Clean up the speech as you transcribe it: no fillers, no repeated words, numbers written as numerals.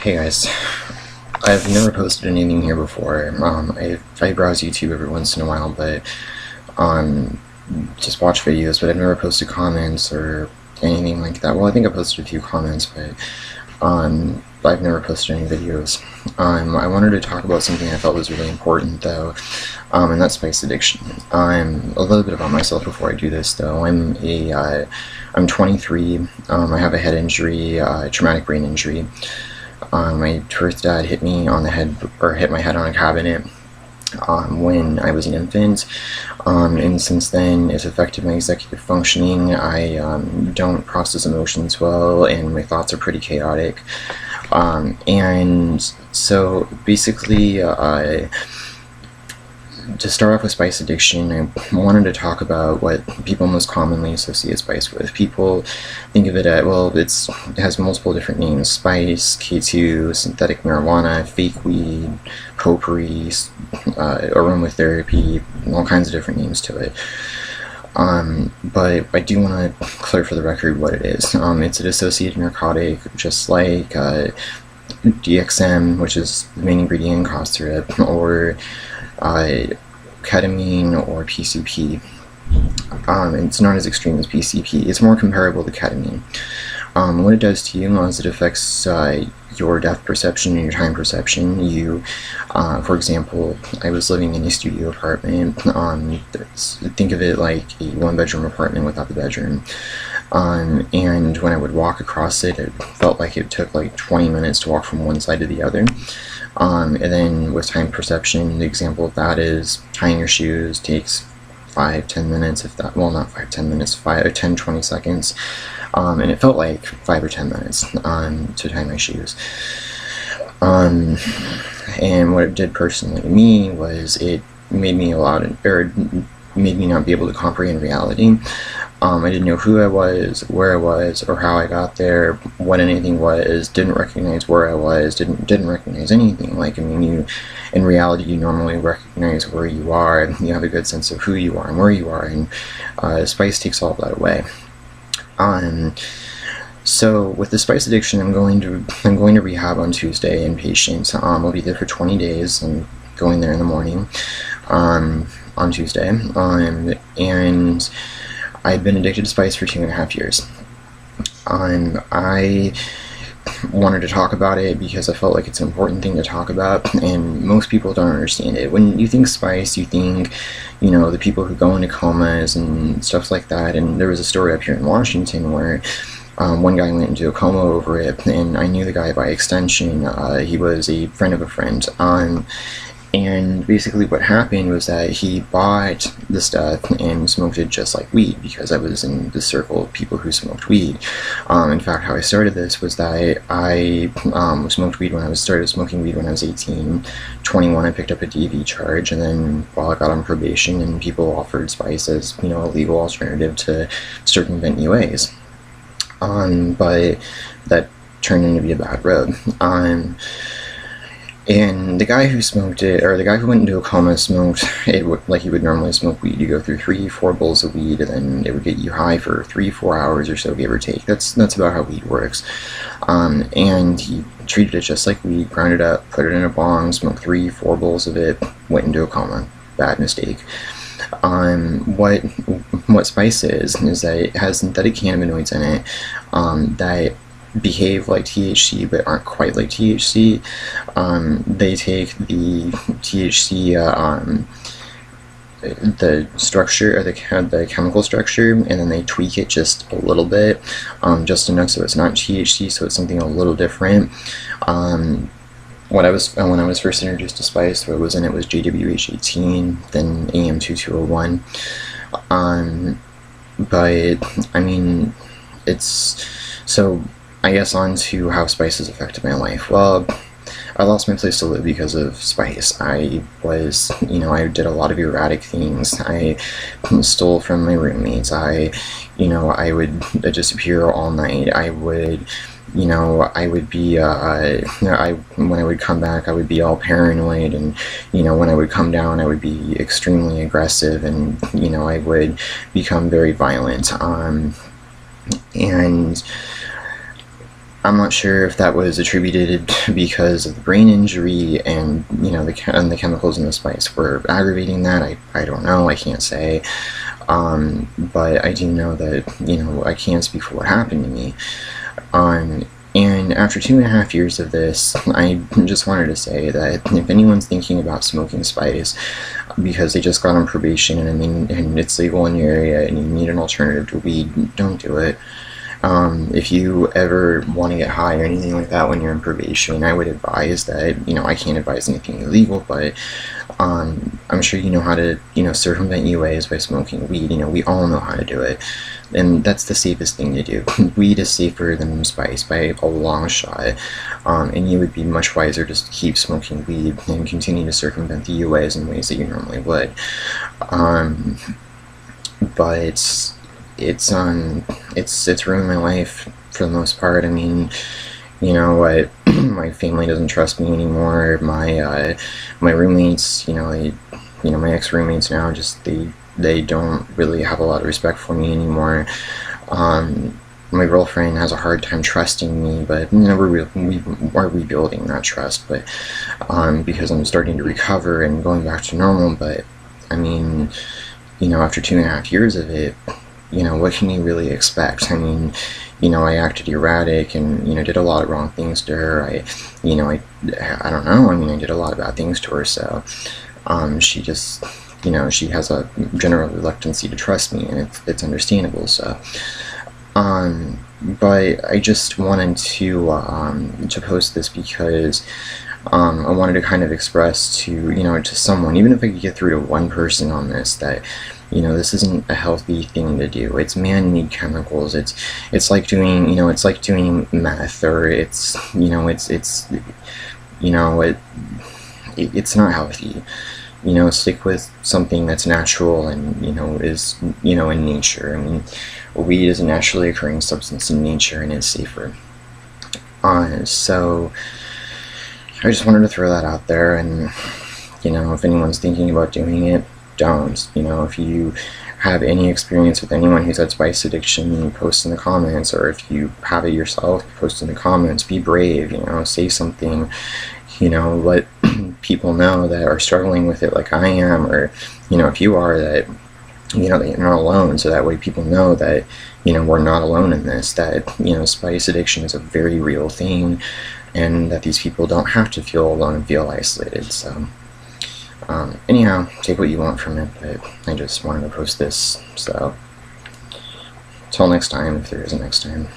Hey guys, I've never posted anything here before. I browse YouTube every once in a while, but um, just watch videos. But I've never posted comments or anything like that. Well, I think I posted a few comments, but I've never posted any videos. I wanted to talk about something I felt was really important, though, and that's spice addiction. A little bit about myself before I do this, though. I'm 23. I have a head injury, traumatic brain injury. My birth dad hit me on the head, or hit my head on a cabinet when I was an infant, and since then it's affected my executive functioning. I don't process emotions well, and my thoughts are pretty chaotic. And so basically, to start off with spice addiction, I wanted to talk about what people most commonly associate spice with. People think of it as, well, it has multiple different names: spice, K2, synthetic marijuana, fake weed, potpourri, aromatherapy, all kinds of different names to it. But I do want to clear for the record what it is. It's a dissociative narcotic, just like DXM, which is the main ingredient in cough syrup, or ketamine or PCP. It's not as extreme as PCP. It's more comparable to ketamine. What it does to you is it affects your depth perception and your time perception. For example, I was living in a studio apartment. Think of it like a one-bedroom apartment without the bedroom. And when I would walk across it, it felt like it took like 20 minutes to walk from one side to the other. And then with time perception, the example of that is tying your shoes takes 5-10 minutes, if that, well, not 5-10 minutes, 5 or 10-20 seconds. And it felt like 5 or 10 minutes to tie my shoes. And what it did personally to me was it made me made me not be able to comprehend reality. I didn't know who I was, where I was, or how I got there, what anything was. Didn't recognize where I was. Didn't recognize anything. Like, I mean, in reality, you normally recognize where you are. You have a good sense of who you are and where you are, and spice takes all that away. So with the spice addiction, I'm going to rehab on Tuesday inpatient. I'll be there for 20 days. I'm going there in the morning on Tuesday. And I've been addicted to spice for 2.5 years. I wanted to talk about it because I felt like it's an important thing to talk about, and most people don't understand it. When you think spice, you think, the people who go into comas and stuff like that. And there was a story up here in Washington where one guy went into a coma over it, and I knew the guy by extension. He was a friend of a friend. And basically what happened was that he bought the stuff and smoked it just like weed, because I was in the circle of people who smoked weed. In fact, how I started this was that I smoked weed when I started smoking weed when I was 18. 21, I picked up a DV charge, and then while I got on probation, and people offered spice as, a legal alternative to circumvent UAs. But that turned into be a bad road. And the guy who smoked it, or the guy who went into a coma, smoked it like you would normally smoke weed. You go through 3-4 bowls of weed, and then it would get you high for 3-4 hours or so, give or take. That's about how weed works. And he treated it just like weed, ground it up, put it in a bong, smoked 3-4 bowls of it, went into a coma. Bad mistake. What spice is that it has synthetic cannabinoids in it that behave like THC but aren't quite like THC. They take the THC, the structure, or the chemical structure, and then they tweak it just a little bit, just enough so it's not THC, so it's something a little different. When I was first introduced to spice, what was in it was JWH18, then AM2201. But I mean, it's so. I guess on to how spice has affected my life. Well, I lost my place to live because of spice. I did a lot of erratic things. I stole from my roommates. I would disappear all night. I would be, when I would come back, I would be all paranoid, and, when I would come down, I would be extremely aggressive, and, I would become very violent. And I'm not sure if that was attributed because of the brain injury and, you know, the chemicals in the spice were aggravating that. I don't know. I can't say. But I do know that, you know, I can't speak for what happened to me. And after 2.5 years of this, I just wanted to say that if anyone's thinking about smoking spice because they just got on probation and it's legal in your area and you need an alternative to weed, don't do it. If you ever want to get high or anything like that when you're in probation, I would advise that, you know, I can't advise anything illegal, but I'm sure you know how to, you know, circumvent UAs by smoking weed. You know, we all know how to do it, and that's the safest thing to do. Weed is safer than spice by a long shot, and you would be much wiser just to keep smoking weed and continue to circumvent the UAs in ways that you normally would. But it's ruined my life for the most part. I mean, you know what? My family doesn't trust me anymore. My roommates, you know, my ex-roommates now, just they don't really have a lot of respect for me anymore. My girlfriend has a hard time trusting me, but you know, we are rebuilding that trust. But because I'm starting to recover and going back to normal. But I mean, you know, after 2.5 years of it, you know, what can you really expect? I mean, you know, I acted erratic and, you know, did a lot of wrong things to her. I don't know. I mean, I did a lot of bad things to her. So, she just, you know, she has a general reluctancy to trust me, and it's understandable. So, but I just wanted to post this because I wanted to kind of express to, you know, to someone, even if I could get through to one person on this, that, you know, this isn't a healthy thing to do. It's man-made chemicals. It's like doing, you know, it's like doing meth, or it's, you know, you know, it's not healthy. You know, stick with something that's natural and, you know, is, you know, in nature. I mean, weed is a naturally occurring substance in nature and it's safer. So I just wanted to throw that out there, and, you know, if anyone's thinking about doing it, don't. You know, if you have any experience with anyone who's had spice addiction, post in the comments, or if you have it yourself, post in the comments. Be brave, you know, say something, you know, let people know that are struggling with it like I am, or, you know, if you are, that, you know, that you're not alone, so that way people know that, you know, we're not alone in this, that, you know, spice addiction is a very real thing, and that these people don't have to feel alone and feel isolated. So anyhow, take what you want from it, but I just wanted to post this. So till next time, if there is a next time.